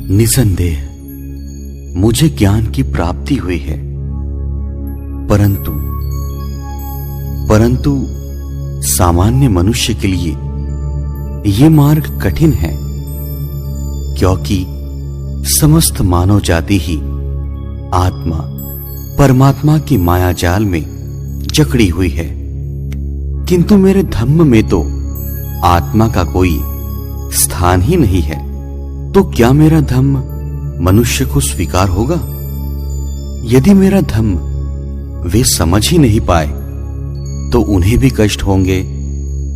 निसंदेह मुझे ज्ञान की प्राप्ति हुई है, परंतु सामान्य मनुष्य के लिए ये मार्ग कठिन है, क्योंकि समस्त मानव जाति ही आत्मा परमात्मा की माया जाल में जकड़ी हुई है। किंतु मेरे धम्म में तो आत्मा का कोई स्थान ही नहीं है, तो क्या मेरा धम्म मनुष्य को स्वीकार होगा? यदि मेरा धम्म वे समझ ही नहीं पाए तो उन्हें भी कष्ट होंगे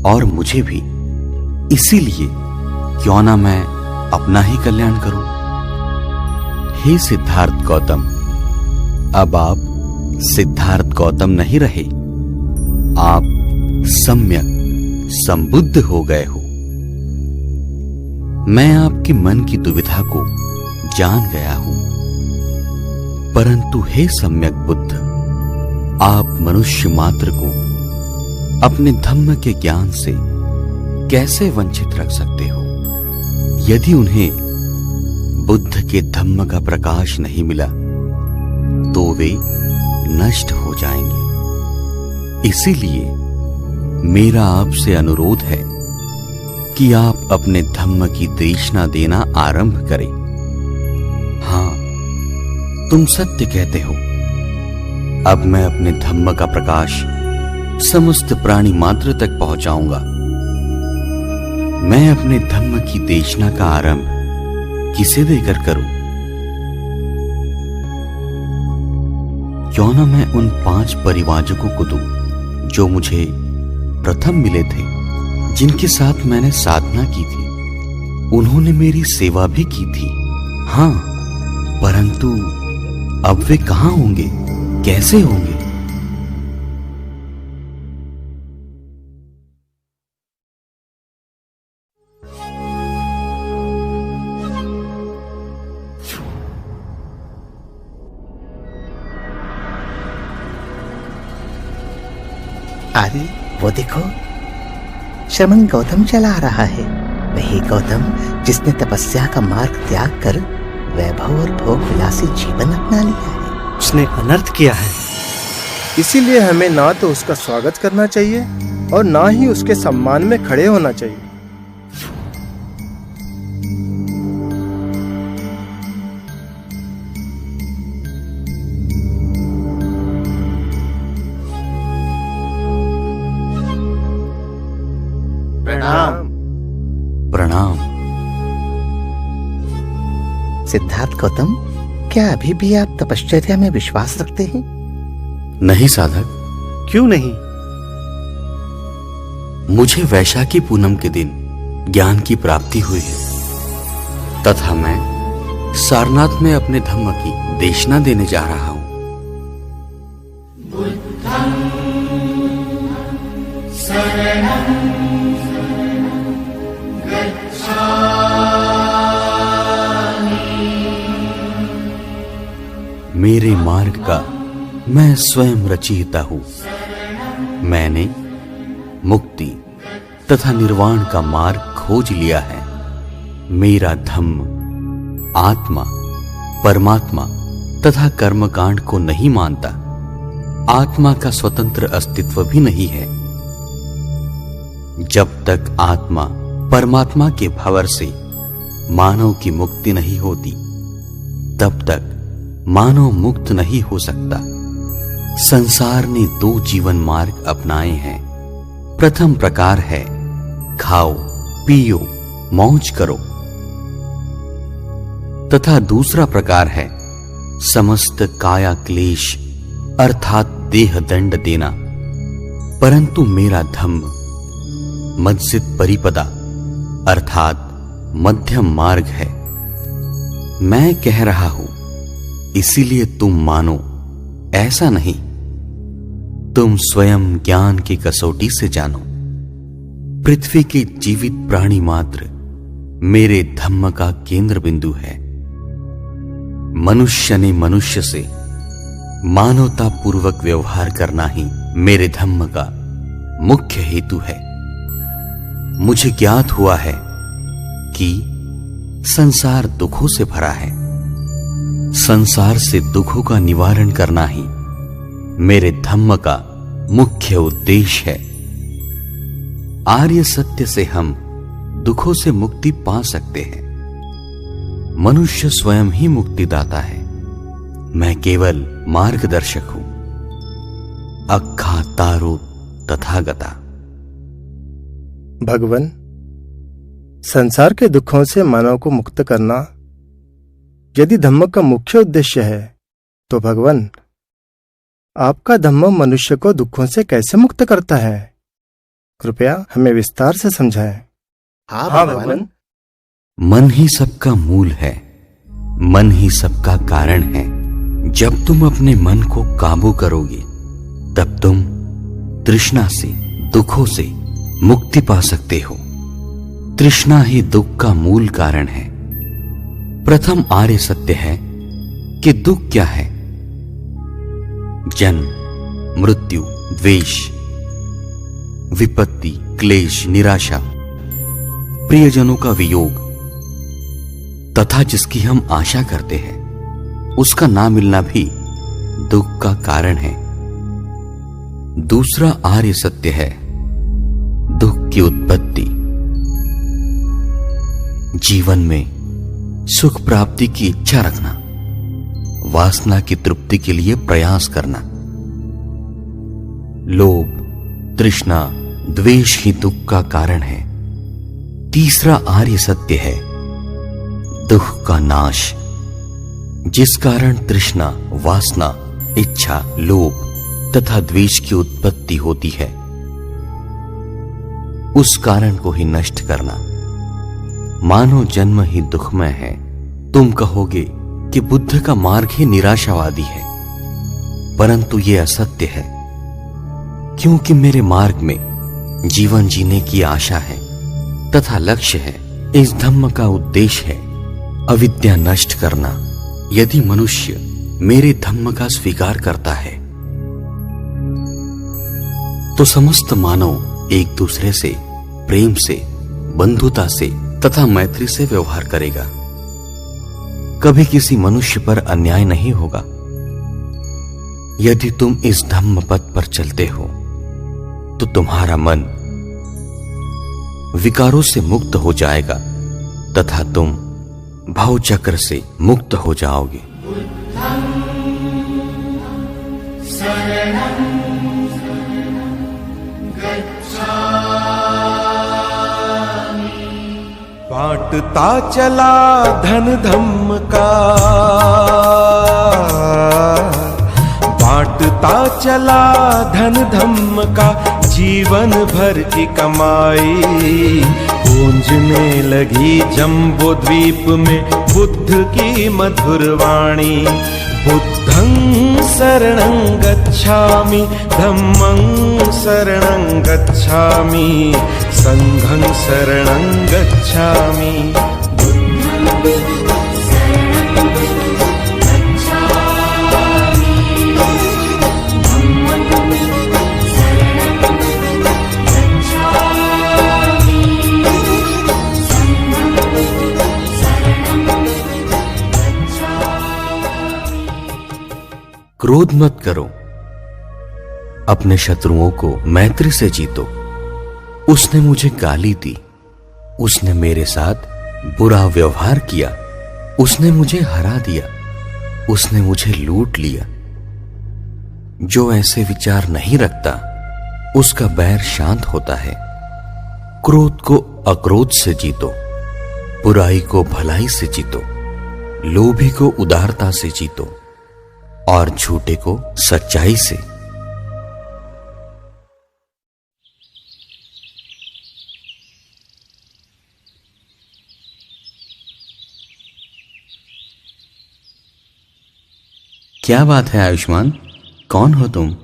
और मुझे भी। इसीलिए क्यों ना मैं अपना ही कल्याण करूं। हे सिद्धार्थ गौतम, अब आप सिद्धार्थ गौतम नहीं रहे, आप सम्यक संबुद्ध हो गए हो। मैं आपके मन की दुविधा को जान गया हूं, परंतु हे सम्यक बुद्ध, आप मनुष्य मात्र को अपने धम्म के ज्ञान से कैसे वंचित रख सकते हो? यदि उन्हें बुद्ध के धम्म का प्रकाश नहीं मिला तो वे नष्ट हो जाएंगे। इसीलिए मेरा आपसे अनुरोध है कि आप अपने धम्म की देशना देना आरंभ करें। हां, तुम सत्य कहते हो। अब मैं अपने धम्म का प्रकाश समस्त प्राणी मात्र तक पहुंचाऊंगा। मैं अपने धम्म की देशना का आरंभ किसे देकर करूं? क्यों ना मैं उन 5 परिवाजकों को दूं जो मुझे प्रथम मिले थे, जिनके साथ मैंने साधना की थी। उन्होंने मेरी सेवा भी की थी। हां, परंतु अब वे कहां होंगे, कैसे होंगे? अरे वो देखो, श्रमण गौतम चला आ रहा है। वही गौतम जिसने तपस्या का मार्ग त्याग कर वैभव और भोग विलासी जीवन अपना लिया है। उसने अनर्थ किया है, इसीलिए हमें ना तो उसका स्वागत करना चाहिए और ना ही उसके सम्मान में खड़े होना चाहिए। प्रणाम। सिद्धार्थ गौतम, क्या अभी भी आप तपश्चर्या में विश्वास रखते हैं? नहीं साधक। क्यों नहीं? मुझे वैशाखी पूनम के दिन ज्ञान की प्राप्ति हुई है, तथा मैं सारनाथ में अपने धम्म की देशना देने जा रहा हूं। मेरे मार्ग का मैं स्वयं रचयिता हूं। मैंने मुक्ति तथा निर्वाण का मार्ग खोज लिया है। मेरा धम्म आत्मा, परमात्मा तथा कर्मकांड को नहीं मानता। आत्मा का स्वतंत्र अस्तित्व भी नहीं है। जब तक आत्मा परमात्मा के भंवर से मानव की मुक्ति नहीं होती, तब तक मानव मुक्त नहीं हो सकता। संसार ने 2 जीवन मार्ग अपनाए हैं। प्रथम प्रकार है खाओ, पियो, मौज करो, तथा दूसरा प्रकार है समस्त काया क्लेश अर्थात देह दंड देना। परंतु मेरा धम्म मज्जिद परिपदा अर्थात मध्यम मार्ग है। मैं कह रहा हूं, इसीलिए तुम मानो, ऐसा नहीं। तुम स्वयं ज्ञान की कसौटी से जानो। पृथ्वी के जीवित प्राणी मात्र मेरे धम्म का केंद्र बिंदु है। मनुष्य ने मनुष्य से मानवता पूर्वक व्यवहार करना ही मेरे धम्म का मुख्य हेतु है। मुझे ज्ञात हुआ है कि संसार दुखों से भरा है। संसार से दुखों का निवारण करना ही मेरे धम्म का मुख्य उद्देश्य है। आर्य सत्य से हम दुखों से मुक्ति पा सकते हैं। मनुष्य स्वयं ही मुक्तिदाता है। मैं केवल मार्गदर्शक हूं। अक्खा तारो तथागता। भगवान, संसार के दुखों से मानव को मुक्त करना यदि धम्म का मुख्य उद्देश्य है, तो भगवान, आपका धम्म मनुष्य को दुखों से कैसे मुक्त करता है? कृपया हमें विस्तार से समझाएं। हाँ भगवान। मन ही सबका मूल है, मन ही सबका कारण है। जब तुम अपने मन को काबू करोगे, तब तुम तृष्णा से, दुखों से मुक्ति पा सकते हो। तृष्णा ही दुख का मूल कारण है। प्रथम आर्य सत्य है कि दुख क्या है। जन्म, मृत्यु, द्वेष, विपत्ति, क्लेश, निराशा, प्रियजनों का वियोग तथा जिसकी हम आशा करते हैं उसका ना मिलना भी दुख का कारण है। दूसरा आर्य सत्य है दुख की उत्पत्ति। जीवन में सुख प्राप्ति की इच्छा रखना, वासना की तृप्ति के लिए प्रयास करना, लोभ, तृष्णा, द्वेष ही दुख का कारण है। तीसरा आर्य सत्य है दुख का नाश। जिस कारण तृष्णा, वासना, इच्छा, लोभ तथा द्वेष की उत्पत्ति होती है, उस कारण को ही नष्ट करना। मानव जन्म ही दुखमय है। तुम कहोगे कि बुद्ध का मार्ग ही निराशावादी है, परंतु यह असत्य है, क्योंकि मेरे मार्ग में जीवन जीने की आशा है तथा लक्ष्य है। इस धम्म का उद्देश्य है अविद्या नष्ट करना। यदि मनुष्य मेरे धम्म का स्वीकार करता है, तो समस्त मानव एक दूसरे से प्रेम से, बंधुता से तथा मैत्री से व्यवहार करेगा। कभी किसी मनुष्य पर अन्याय नहीं होगा। यदि तुम इस धम्म पथ पर चलते हो, तो तुम्हारा मन विकारों से मुक्त हो जाएगा तथा तुम भव चक्र से मुक्त हो जाओगे। बांटता चला धन धम्म का, बांटता चला धन धम्म का, जीवन भर की कमाई गूंजने लगी जम्बो द्वीप में बुद्ध की मधुर वाणी। बुद्धं शरणं गच्छामि, धम्मं शरणं गच्छामि, संघं शरणं गच्छामि। क्रोध मत करो, अपने शत्रुओं को मैत्री से जीतो। उसने मुझे गाली दी, उसने मेरे साथ बुरा व्यवहार किया, उसने मुझे हरा दिया, उसने मुझे लूट लिया। जो ऐसे विचार नहीं रखता, उसका बैर शांत होता है। क्रोध को अक्रोध से जीतो, बुराई को भलाई से जीतो, लोभी को उदारता से जीतो और झूठे को सच्चाई से। क्या बात है आयुष्मान, कौन हो तुम?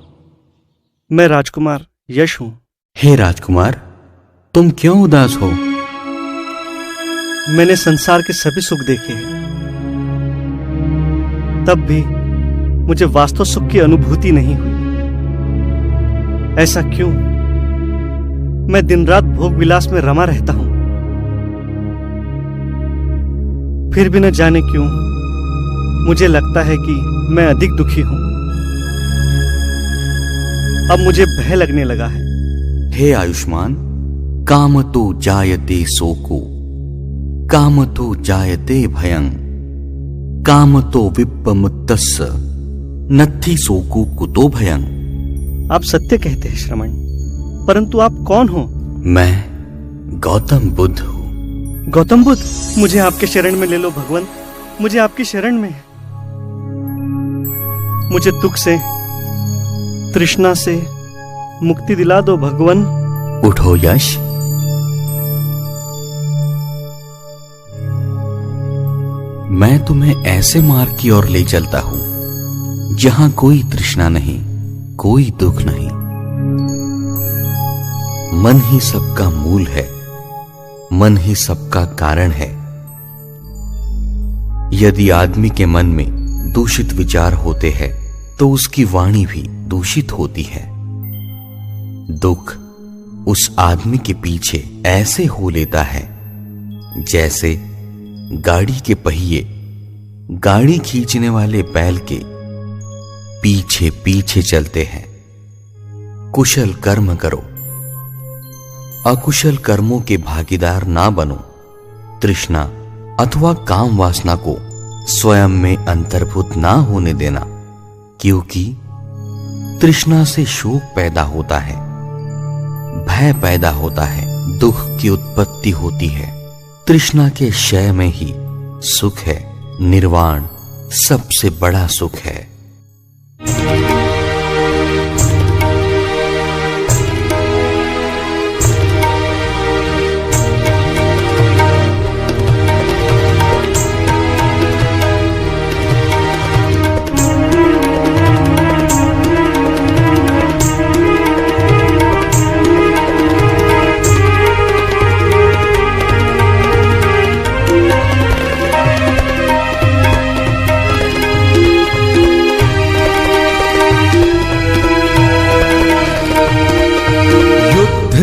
मैं राजकुमार यश हूं। हे राजकुमार, तुम क्यों उदास हो? मैंने संसार के सभी सुख देखे हैं, तब भी मुझे वास्तव सुख की अनुभूति नहीं हुई। ऐसा क्यों? मैं दिन रात भोग विलास में रमा रहता हूं। फिर भी न जाने क्यों मुझे लगता है कि मैं अधिक दुखी हूं। अब मुझे भय लगने लगा है। हे आयुष्मान, काम तो जायते शोको, काम तो जायते भयं, काम तो विप्पमुत्तस्य, नत्थि शोको कुतो भयं। आप सत्य कहते हैं श्रमण, परंतु आप कौन हो? मैं गौतम बुद्ध हूं। गौतम बुद्ध, मुझे आपके शरण में ले लो भगवान, मुझे आपकी शरण में। मुझे दुख से, तृष्णा से मुक्ति दिला दो भगवान। उठो यश। मैं तुम्हें ऐसे मार्ग की ओर ले चलता हूं जहां कोई तृष्णा नहीं, कोई दुख नहीं। मन ही सबका मूल है, मन ही सबका कारण है। यदि आदमी के मन में दूषित विचार होते हैं तो उसकी वाणी भी दूषित होती है। दुख उस आदमी के पीछे ऐसे हो लेता है जैसे गाड़ी के पहिए गाड़ी खींचने वाले बैल के पीछे पीछे चलते हैं। कुशल कर्म करो, अकुशल कर्मों के भागीदार ना बनो। तृष्णा अथवा काम वासना को स्वयं में अंतर्भूत ना होने देना, क्योंकि तृष्णा से शोक पैदा होता है, भय पैदा होता है, दुख की उत्पत्ति होती है। तृष्णा के क्षय में ही सुख है। निर्वाण सबसे बड़ा सुख है।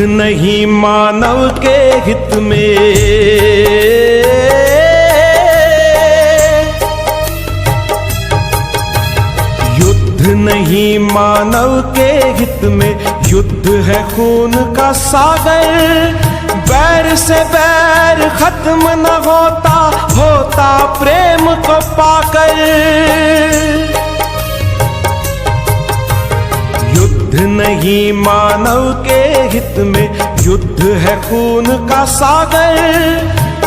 नहीं मानव के हित में, युद्ध नहीं मानव के हित में, युद्ध है खून का सागर। बैर से बैर खत्म न होता, होता प्रेम को पाकर। युद्ध नहीं मानव के हित में, युद्ध है खून का सागर।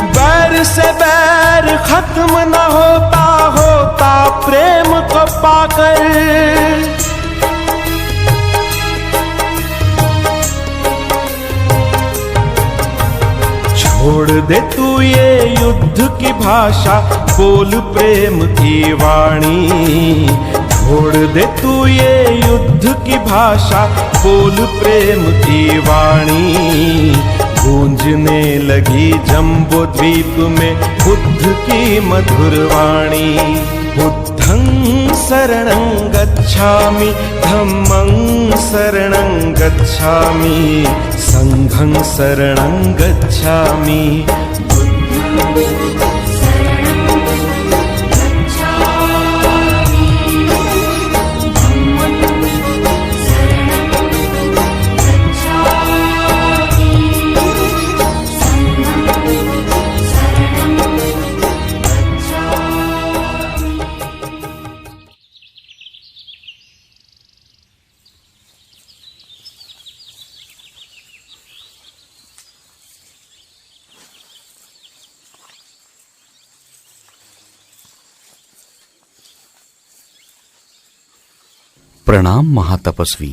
बैर से बैर खत्म न होता, होता प्रेम को पाकर। छोड़ दे तू ये युद्ध की भाषा, बोल प्रेम की वाणी। छोड़ दे तू ये युद्ध की भाषा, बोल प्रेम की वाणी। गूंजने लगी जम्बो द्वीप में बुद्ध की मधुर वाणी। बुद्धं शरणं गच्छामि, धम्मं शरणं गच्छामि, संघं शरणं गच्छामि। प्रणाम महातपस्वी।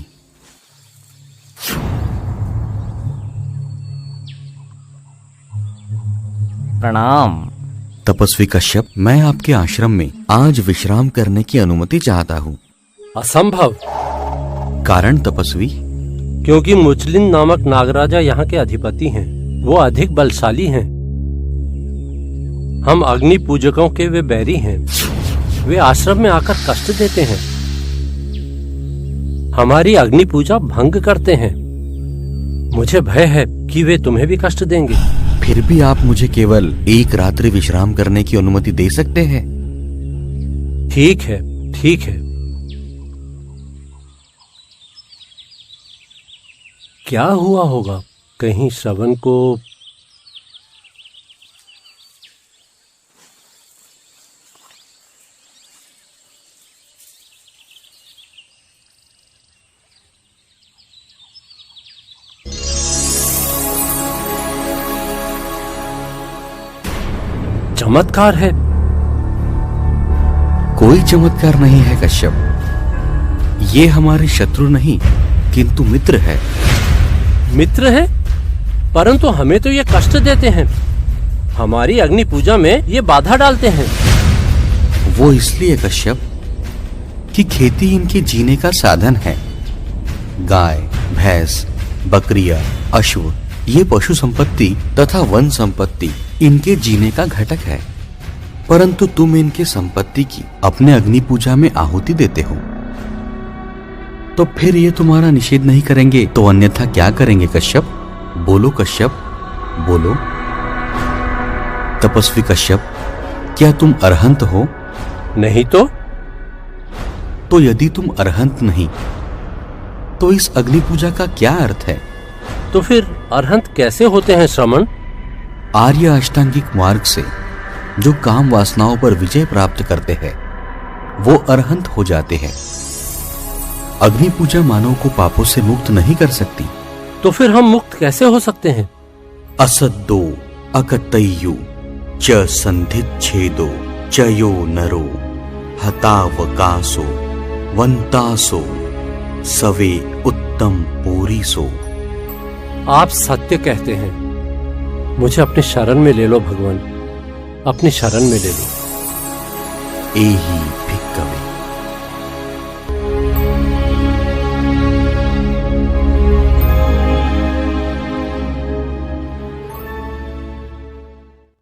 प्रणाम तपस्वी कश्यप, मैं आपके आश्रम में आज विश्राम करने की अनुमति चाहता हूँ। असंभव। कारण तपस्वी? क्योंकि मुचलिन नामक नागराजा यहाँ के अधिपति हैं। वो अधिक बलशाली हैं। हम अग्नि पूजकों के वे बैरी हैं। वे आश्रम में आकर कष्ट देते हैं, हमारी अग्नि पूजा भंग करते हैं। मुझे भय है कि वे तुम्हें भी कष्ट देंगे। फिर भी आप मुझे केवल एक रात्रि विश्राम करने की अनुमति दे सकते हैं। ठीक है, ठीक है। क्या हुआ होगा? कहीं श्रवण को चमत्कार है। कोई चमत्कार नहीं है कश्यप। ये हमारे शत्रु नहीं किंतु मित्र है। मित्र है, परंतु हमें तो ये कष्ट देते हैं। हमारी अग्नि पूजा में ये बाधा डालते हैं। वो इसलिए कश्यप कि खेती इनके जीने का साधन है। गाय, भैंस, बकरियां, अश्व, ये पशु संपत्ति तथा वन संपत्ति इनके जीने का घटक है। परंतु तुम इनके संपत्ति की अपने अग्नि पूजा में आहुति देते हो, तो फिर ये तुम्हारा निषेध नहीं करेंगे तो अन्यथा क्या करेंगे कश्यप? बोलो कश्यप, बोलो। तपस्वी कश्यप, क्या तुम अरहंत हो? नहीं तो यदि तुम अरहंत नहीं तो इस अग्नि पूजा का क्या अर्थ है? तो फिर अरहंत कैसे होते हैं श्रमण? आर्य अष्टांगिक मार्ग से जो काम वासनाओं पर विजय प्राप्त करते हैं वो अरहंत हो जाते हैं। अग्नि पूजा मानव को पापों से मुक्त नहीं कर सकती। तो फिर हम मुक्त कैसे हो सकते हैं? असद्दो अकतय्यु च संधिच्छेदो चयो नरो हतावकासो वंतासो सवे उत्तम पूरीसो। आप सत्य कहते हैं। मुझे अपने शरण में ले लो भगवान, अपनी शरण में ले लो। एहि